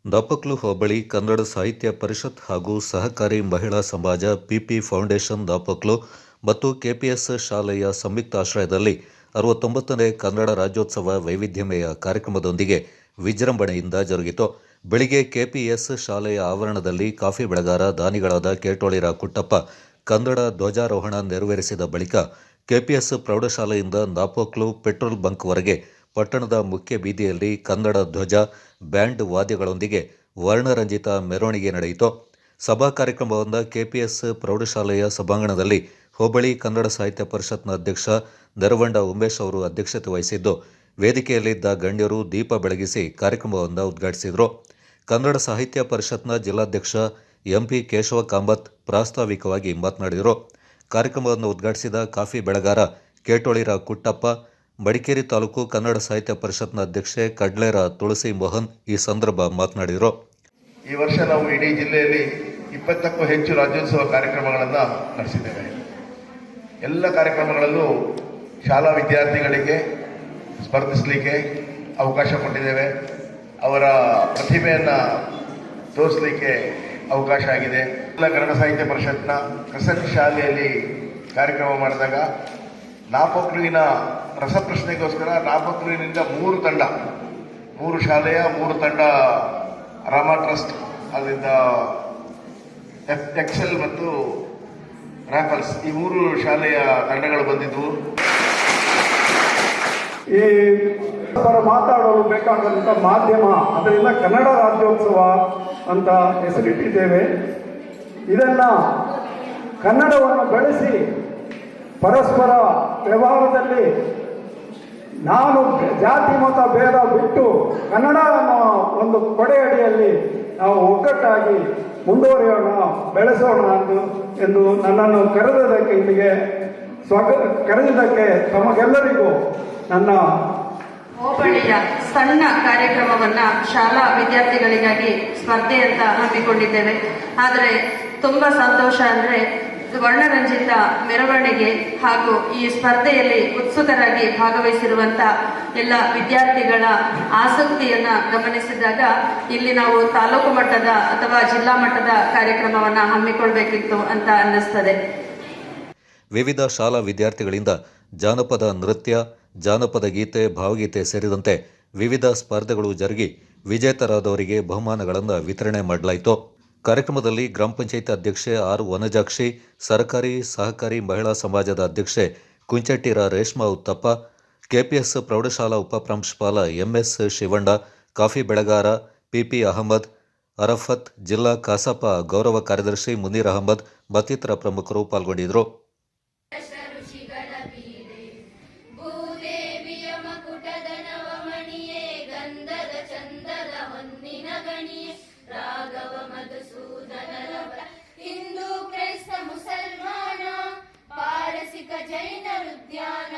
ದಾಪಕ್ಲು ಹೋಬಳಿ ಕನ್ನಡ ಸಾಹಿತ್ಯ ಪರಿಷತ್ ಹಾಗೂ ಸಹಕಾರಿ ಮಹಿಳಾ ಸಮಾಜ ಪಿಪಿ ಫೌಂಡೇಶನ್ ದಾಪಕ್ಲು ಮತ್ತು ಕೆಪಿಎಸ್ ಶಾಲೆಯ ಸಂಯುಕ್ತಾಶ್ರಯದಲ್ಲಿ 69ನೇ ಕನ್ನಡ ರಾಜ್ಯೋತ್ಸವ ವೈವಿಧ್ಯಮಯ ಕಾರ್ಯಕ್ರಮದೊಂದಿಗೆ ವಿಜೃಂಭಣೆಯಿಂದ ಜರುಗಿತು. ಬೆಳಿಗ್ಗೆ ಕೆಪಿಎಸ್ ಶಾಲೆಯ ಆವರಣದಲ್ಲಿ ಕಾಫಿ ಬೆಳೆಗಾರ ದಾನಿಗಳಾದ ಕೇಟೋಳಿರ ಕುಟ್ಟಪ್ಪ ಕನ್ನಡ ಧ್ವಜಾರೋಹಣ ನೆರವೇರಿಸಿದ ಬಳಿಕ ಕೆಪಿಎಸ್ ಪ್ರೌಢಶಾಲೆಯಿಂದ ದಾಪಕ್ಲು ಪೆಟ್ರೋಲ್ ಬಂಕ್ವರೆಗೆ ಪಟ್ಟಣದ ಮುಖ್ಯ ಬೀದಿಯಲ್ಲಿ ಕನ್ನಡ ಧ್ವಜ, ಬ್ಯಾಂಡ್ ವಾದ್ಯಗಳೊಂದಿಗೆ ವರ್ಣರಂಜಿತ ಮೆರವಣಿಗೆ ನಡೆಯಿತು. ಸಭಾ ಕಾರ್ಯಕ್ರಮವನ್ನು ಕೆಪಿಎಸ್ ಪ್ರೌಢಶಾಲೆಯ ಸಭಾಂಗಣದಲ್ಲಿ ಹೋಬಳಿ ಕನ್ನಡ ಸಾಹಿತ್ಯ ಪರಿಷತ್ನ ಅಧ್ಯಕ್ಷ ನೆರವಂಡ ಉಮೇಶ್ ಅವರು ಅಧ್ಯಕ್ಷತೆ ವಹಿಸಿದ್ದು, ವೇದಿಕೆಯಲ್ಲಿದ್ದ ಗಣ್ಯರು ದೀಪ ಬೆಳಗಿಸಿ ಕಾರ್ಯಕ್ರಮವನ್ನು ಉದ್ಘಾಟಿಸಿದರು. ಕನ್ನಡ ಸಾಹಿತ್ಯ ಪರಿಷತ್ನ ಜಿಲ್ಲಾಧ್ಯಕ್ಷ ಎಂಪಿ ಕೇಶವ ಕಾಮತ್ ಪ್ರಾಸ್ತಾವಿಕವಾಗಿ ಮಾತನಾಡಿದರು. ಕಾರ್ಯಕ್ರಮವನ್ನು ಉದ್ಘಾಟಿಸಿದ ಕಾಫಿ ಬೆಳೆಗಾರ ಕೇಟೋಳಿರ ಕುಟ್ಟಪ್ಪ, ಮಡಿಕೇರಿ ತಾಲೂಕು ಕನ್ನಡ ಸಾಹಿತ್ಯ ಪರಿಷತ್ನ ಅಧ್ಯಕ್ಷೆ ಕಡ್ಲೇರ ತುಳಸಿ ಮೋಹನ್ ಈ ಸಂದರ್ಭ ಮಾತನಾಡಿದರು. ಈ ವರ್ಷ ನಾವು ಇಡೀ ಜಿಲ್ಲೆಯಲ್ಲಿ 20ಕ್ಕೂ ಹೆಚ್ಚು ರಾಜ್ಯೋತ್ಸವ ಕಾರ್ಯಕ್ರಮಗಳನ್ನು ನಡೆಸಿದ್ದೇವೆ. ಎಲ್ಲ ಕಾರ್ಯಕ್ರಮಗಳಲ್ಲೂ ಶಾಲಾ ವಿದ್ಯಾರ್ಥಿಗಳಿಗೆ ಸ್ಪರ್ಧಿಸಲಿಕ್ಕೆ ಅವಕಾಶ ಕೊಟ್ಟಿದ್ದೇವೆ. ಅವರ ಪ್ರತಿಭೆಯನ್ನು ತೋರಿಸಲಿಕ್ಕೆ ಅವಕಾಶ ಆಗಿದೆ. ಎಲ್ಲ ಕನ್ನಡ ಸಾಹಿತ್ಯ ಪರಿಷತ್ನ ಕಸನ್ ಶಾಲೆಯಲ್ಲಿ ಕಾರ್ಯಕ್ರಮ ಮಾಡಿದಾಗ ನಾಪಕ್ಲುವಿನ ರಸಪ್ರಶ್ನೆಗೋಸ್ಕರ ನಾಪಕ್ಲುವಿನಿಂದ 3 ಶಾಲೆಯ 3 ತಂಡ, ರಾಮ ಟ್ರಸ್ಟ್ ಅದರಿಂದ ಎಕ್ಸೆಲ್ ಮತ್ತು ರಾಫಲ್ಸ್ ಈ 3 ಶಾಲೆಯ ತಂಡಗಳು ಬಂದಿದ್ವು. ಈ ಮಾತಾಡಲು ಬೇಕಾದಂಥ ಮಾಧ್ಯಮ, ಅದರಿಂದ ಕನ್ನಡ ರಾಜ್ಯೋತ್ಸವ ಅಂತ ಹೆಸರಿಟ್ಟಿದ್ದೇವೆ. ಇದನ್ನು ಕನ್ನಡವನ್ನು ಬೆಳೆಸಿ ಪರಸ್ಪರ ವ್ಯವಹಾರದಲ್ಲಿ ನಾನು ಜಾತಿ ಮತ ಭೇದ ಬಿಟ್ಟು ಕನ್ನಡ ಅನ್ನೋ ಒಂದು ಕೊಡೆಯಡಿಯಲ್ಲಿ ನಾವು ಒಗ್ಗಟ್ಟಾಗಿ ಮುಂದುವರಿಯೋಣ, ಬೆಳೆಸೋಣ ಎಂದು ನನ್ನನ್ನು ಕರೆದದಕ್ಕೆ ಇಲ್ಲಿಗೆ ಕರೆದಿದ್ದಕ್ಕೆ ತಮಗೆಲ್ಲರಿಗೂ ನನ್ನ ಹೋಬಳಿಯ ಸಣ್ಣ ಕಾರ್ಯಕ್ರಮವನ್ನು ಶಾಲಾ ವಿದ್ಯಾರ್ಥಿಗಳಿಗಾಗಿ ಸ್ಪರ್ಧೆ ಅಂತ ಹಮ್ಮಿಕೊಂಡಿದ್ದೇವೆ. ಆದರೆ ತುಂಬ ಸಂತೋಷ ಅಂದರೆ ವರ್ಣರಂಜಿತ ಮೆರವಣಿಗೆ ಹಾಗೂ ಈ ಸ್ಪರ್ಧೆಯಲ್ಲಿ ಉತ್ಸುಕರಾಗಿ ಭಾಗವಹಿಸಿರುವಂಥ ಎಲ್ಲ ವಿದ್ಯಾರ್ಥಿಗಳ ಆಸಕ್ತಿಯನ್ನು ಗಮನಿಸಿದಾಗ ಇಲ್ಲಿ ನಾವು ತಾಲೂಕು ಮಟ್ಟದ ಅಥವಾ ಜಿಲ್ಲಾ ಮಟ್ಟದ ಕಾರ್ಯಕ್ರಮವನ್ನು ಹಮ್ಮಿಕೊಳ್ಬೇಕಿತ್ತು ಅಂತ ಅನ್ನಿಸ್ತದೆ. ವಿವಿಧ ಶಾಲಾ ವಿದ್ಯಾರ್ಥಿಗಳಿಂದ ಜಾನಪದ ನೃತ್ಯ, ಜಾನಪದ ಗೀತೆ, ಭಾವಗೀತೆ ಸೇರಿದಂತೆ ವಿವಿಧ ಸ್ಪರ್ಧೆಗಳು ಜರುಗಿ ವಿಜೇತರಾದವರಿಗೆ ಬಹುಮಾನಗಳನ್ನು ವಿತರಣೆ ಮಾಡಲಾಯಿತು. ಕಾರ್ಯಕ್ರಮದಲ್ಲಿ ಗ್ರಾಮ ಪಂಚಾಯಿತಿ ಅಧ್ಯಕ್ಷೆ ಆರ್ ವನಜಾಕ್ಷಿ, ಸರ್ಕಾರಿ ಸಹಕಾರಿ ಮಹಿಳಾ ಸಮಾಜದ ಅಧ್ಯಕ್ಷೆ ಕುಂಚಟ್ಟಿರ ರೇಷ್ಮಾ ಉತ್ತಪ್ಪ, ಕೆಪಿಎಸ್ ಪ್ರೌಢಶಾಲಾ ಉಪಪ್ರಾಂಶುಪಾಲ ಎಂಎಸ್ ಶಿವಣ್ಣ, ಕಾಫಿ ಬೆಳೆಗಾರ ಪಿಪಿ ಅಹಮದ್, ಅರಫತ್, ಜಿಲ್ಲಾ ಕಸಾಪ ಗೌರವ ಕಾರ್ಯದರ್ಶಿ ಮುನೀರ್ ಅಹಮದ್ ಮತ್ತಿತರ ಪ್ರಮುಖರು ಪಾಲ್ಗೊಂಡಿದ್ದರು. ಹಿಂದೂ, ಕ್ರೈಸ್ತ, ಮುಸಲ್ಮಾನ, ಪಾರಸಿಕ, ಜೈನ, ಉದ್ಯಾನ